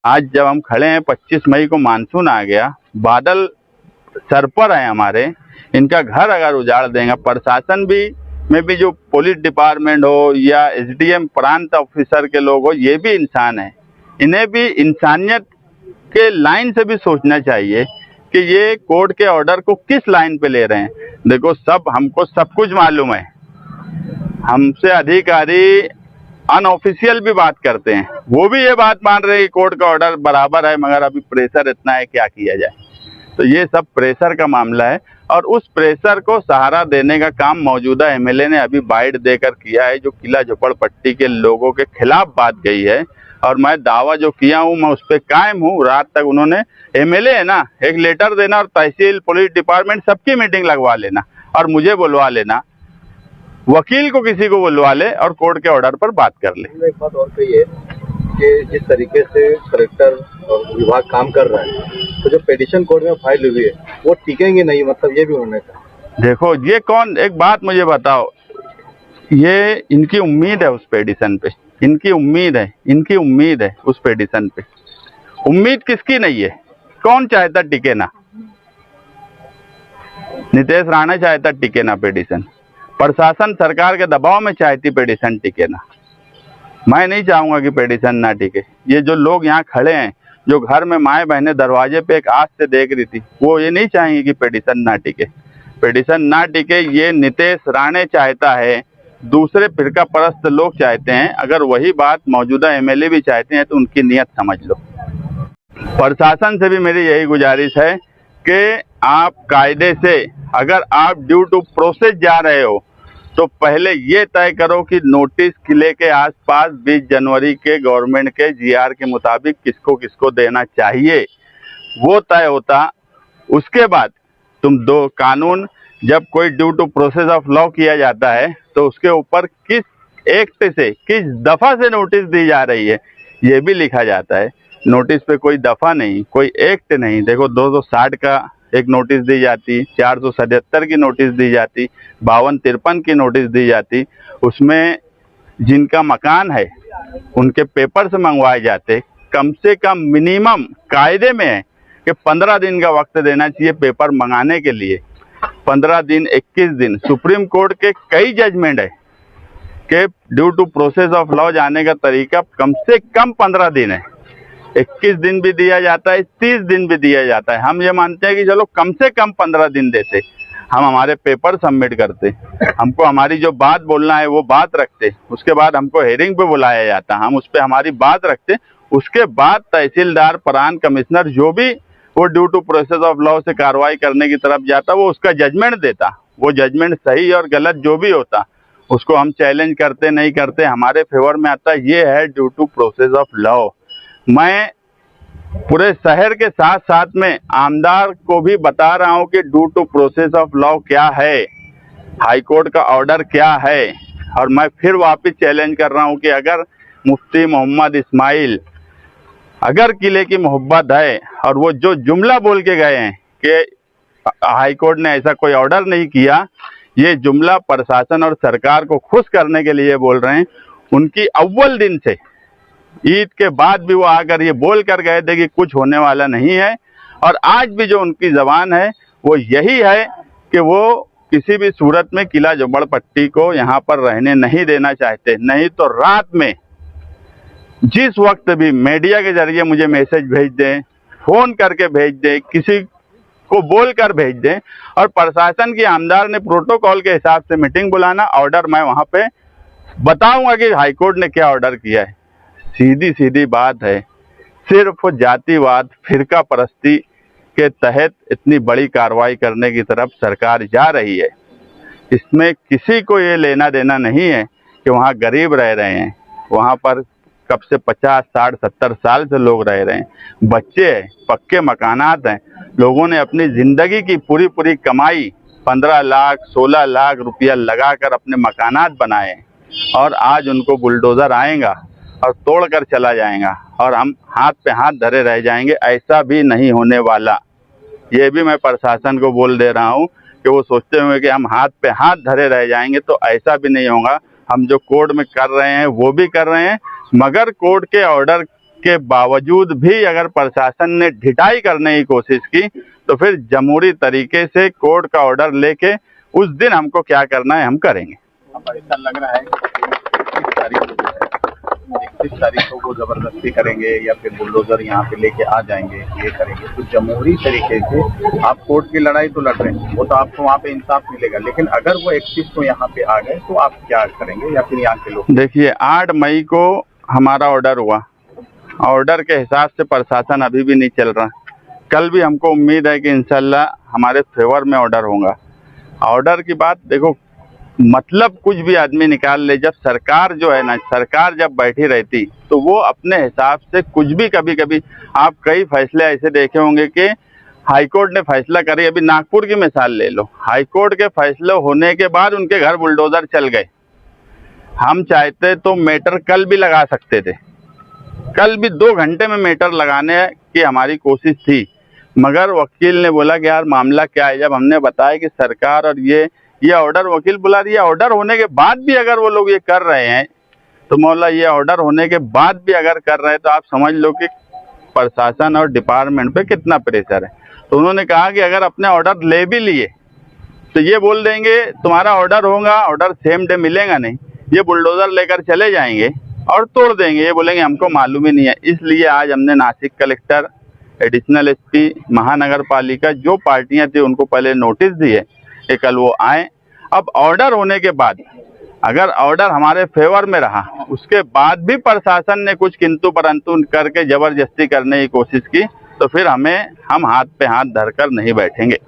आज जब हम खड़े हैं 25 मई को मानसून आ गया, बादल सर पर है हमारे, इनका घर अगर उजाड़ देंगे, प्रशासन भी में भी जो पुलिस डिपार्टमेंट हो या एसडीएम प्रांत ऑफिसर के लोग हो, ये भी इंसान है। इन्हें भी इंसानियत के लाइन से भी सोचना चाहिए कि ये कोर्ट के ऑर्डर को किस लाइन पे ले रहे हैं। देखो, हमको सब कुछ मालूम है, हमसे अधिकारी अनऑफिशियल भी बात करते हैं, वो भी ये बात मान रहे हैं कि कोर्ट का ऑर्डर बराबर है, मगर अभी प्रेशर इतना है, क्या किया जाए। तो ये सब प्रेशर का मामला है और उस प्रेशर को सहारा देने का काम मौजूदा एमएलए ने अभी बाइट देकर किया है, जो किला झोपड़पट्टी के लोगों के खिलाफ बात कही है। और मैं दावा जो किया हूँ मैं उस पर कायम हूँ। रात तक उन्होंने, एमएलए है ना, एक लेटर देना और तहसील पुलिस डिपार्टमेंट सबकी मीटिंग लगवा लेना और मुझे बुलवा लेना, वकील को किसी को बुलवा ले और कोर्ट के ऑर्डर पर बात कर ले। एक बात और कही है कि जिस तरीके से कलेक्टर और विभाग काम कर रहा है, तो जो पिटीशन कोर्ट में फाइल हुई है वो टिकेंगे नहीं, मतलब ये भी उन्होंने कहा। देखो, ये कौन, एक बात मुझे बताओ, ये इनकी उम्मीद है उस पिटीशन पे, इनकी उम्मीद है उस पिटीशन पे। उम्मीद किसकी नहीं है? कौन चाहता टिके ना? नितेश राणा चाहता टिके ना पिटीशन, प्रशासन सरकार के दबाव में चाहती पिटीशन टिके ना। मैं नहीं चाहूंगा कि पिटीशन ना टिके। ये जो लोग यहाँ खड़े हैं, जो घर में माए बहनें दरवाजे पे एक आस से देख रही थी, वो ये नहीं चाहेंगे कि पिटीशन ना टिके। पिटीशन ना टिके ये नितेश राणे चाहता है, दूसरे फिरका परस्त लोग चाहते हैं। अगर वही बात मौजूदा एमएलए भी चाहते हैं तो उनकी नीयत समझ लो। प्रशासन से भी मेरी यही गुजारिश है कि आप कायदे से, अगर आप ड्यू टू प्रोसेस जा रहे हो तो पहले ये तय करो कि नोटिस किले के आसपास 20 जनवरी के गवर्नमेंट के जीआर के मुताबिक किसको किसको देना चाहिए, वो तय होता। उसके बाद तुम दो कानून, जब कोई due to process of law किया जाता है तो उसके ऊपर किस एक्ट से, किस दफा से नोटिस दी जा रही है, ये भी लिखा जाता है। नोटिस पे कोई दफा नहीं, कोई एक्ट नहीं। देखो, 260 का एक नोटिस दी जाती, 477 की नोटिस दी जाती, 52-53 की नोटिस दी जाती। उसमें जिनका मकान है उनके पेपर से मंगवाए जाते। कम से कम मिनिमम कायदे में है कि 15 दिन का वक्त देना चाहिए पेपर मंगाने के लिए। 15 दिन, 21 दिन। सुप्रीम कोर्ट के कई जजमेंट है कि due to process of law जाने का तरीका कम से कम 15 दिन है। 21 दिन भी दिया जाता है, 30 दिन भी दिया जाता है। हम ये मानते हैं कि चलो कम से कम 15 दिन देते, हम हमारे पेपर सबमिट करते, हमको हमारी जो बात बोलना है वो बात रखते। उसके बाद हमको हेयरिंग पे बुलाया जाता, हम उस पर हमारी बात रखते। उसके बाद तहसीलदार, प्रांत कमिश्नर, जो भी वो due to process of law से कार्रवाई करने की तरफ जाता, वो उसका जजमेंट देता। वो जजमेंट सही और गलत जो भी होता, उसको हम चैलेंज करते नहीं करते, हमारे फेवर में आता। ये है due to process of law. मैं पूरे शहर के साथ साथ में आमदार को भी बता रहा हूं कि due to process of law क्या है, हाई कोर्ट का ऑर्डर क्या है। और मैं फिर वापस चैलेंज कर रहा हूं कि अगर मुफ्ती मोहम्मद इस्माइल, अगर किले की मोहब्बत है और वो जो जुमला बोल के गए हैं कि हाई कोर्ट ने ऐसा कोई ऑर्डर नहीं किया, ये जुमला प्रशासन और सरकार को खुश करने के लिए बोल रहे हैं। उनकी अव्वल दिन से, ईद के बाद भी वो आकर ये बोल कर गए थे कि कुछ होने वाला नहीं है। और आज भी जो उनकी जबान है वो यही है कि वो किसी भी सूरत में किला झोपड़पट्टी को यहाँ पर रहने नहीं देना चाहते। नहीं तो रात में जिस वक्त भी मीडिया के जरिए मुझे मैसेज भेज दें, फोन करके भेज दें, किसी को बोल कर भेज दें, और प्रशासन की आमदार ने प्रोटोकॉल के हिसाब से मीटिंग बुलाना, ऑर्डर मैं वहाँ पे बताऊंगा कि हाईकोर्ट ने क्या ऑर्डर किया है। सीधी सीधी बात है, सिर्फ जातिवाद, फिरका परस्ती के तहत इतनी बड़ी कार्रवाई करने की तरफ सरकार जा रही है। इसमें किसी को ये लेना देना नहीं है कि वहाँ गरीब रह रहे हैं, वहाँ पर कब से 50, 60, 70 साल से लोग रह रहे हैं, बच्चे हैं, पक्के मकानात हैं। लोगों ने अपनी ज़िंदगी की पूरी कमाई 15 लाख 16 लाख रुपया लगाकर अपने मकानात बनाए, और आज उनको बुलडोज़र आएगा और तोड़ कर चला जाएगा और हम हाथ पे हाथ धरे रह जाएंगे। ऐसा भी नहीं होने वाला। ये भी मैं प्रशासन को बोल दे रहा हूँ कि वो सोचते हुए कि हम हाथ पे हाथ धरे रह जाएंगे, तो ऐसा भी नहीं होगा। हम जो कोर्ट में कर रहे हैं वो भी कर रहे हैं, मगर कोर्ट के ऑर्डर के बावजूद भी अगर प्रशासन ने ढिठाई करने की कोशिश की तो फिर जमहूरी तरीके से कोर्ट का ऑर्डर लेके उस दिन हमको क्या करना है हम करेंगे। अब ऐसा लग रहा है कि 31 तारीख को वो जबरदस्ती करेंगे या फिर बुलडोजर यहाँ पे लेके आ जाएंगे, ये करेंगे। तो जमहूरी तरीके से आप कोर्ट की लड़ाई तो लड़ रहे हैं, वो तो आपको वहाँ पे इंसाफ मिलेगा, लेकिन अगर वो 31 को यहाँ पे आ गए तो आप क्या करेंगे या फिर यहाँ के लोग? देखिए 8 मई को हमारा ऑर्डर हुआ, ऑर्डर के हिसाब से प्रशासन अभी भी नहीं चल रहा। कल भी हमको उम्मीद है कि इंशाल्लाह हमारे फेवर में ऑर्डर होगा। ऑर्डर की बात देखो, मतलब कुछ भी आदमी निकाल ले, जब सरकार जो है ना, सरकार जब बैठी रहती तो वो अपने हिसाब से कुछ भी, कभी कभी आप कई फैसले ऐसे देखे होंगे कि हाईकोर्ट ने फैसला करे। अभी नागपुर की मिसाल ले लो, हाईकोर्ट के फैसले होने के बाद उनके घर बुलडोजर चल गए। हम चाहते तो मीटर कल भी लगा सकते थे, कल भी 2 घंटे में मीटर लगाने की हमारी कोशिश थी, मगर वकील ने बोला कि यार मामला क्या है। जब हमने बताया कि सरकार और ये ऑर्डर, वकील बोला ये ऑर्डर होने के बाद भी अगर वो लोग ये कर रहे हैं तो मौला ये ऑर्डर होने के बाद भी अगर कर रहे हैं तो आप समझ लो कि प्रशासन और डिपार्टमेंट पे कितना प्रेशर है। तो उन्होंने कहा कि अगर अपने ऑर्डर ले भी लिए तो ये बोल देंगे तुम्हारा ऑर्डर होगा, ऑर्डर सेम डे मिलेगा नहीं, ये बुलडोजर लेकर चले जाएंगे और तोड़ देंगे, ये बोलेंगे हमको मालूम ही नहीं है। इसलिए आज हमने नासिक कलेक्टर, एडिशनल एसपी, महानगर पालिका, जो पार्टियां थी उनको पहले नोटिस दिए कि कल वो आए। अब ऑर्डर होने के बाद अगर ऑर्डर हमारे फेवर में रहा, उसके बाद भी प्रशासन ने कुछ किंतु परंतु करके जबरदस्ती करने की कोशिश की तो फिर हम हाथ पे हाथ धरकर नहीं बैठेंगे।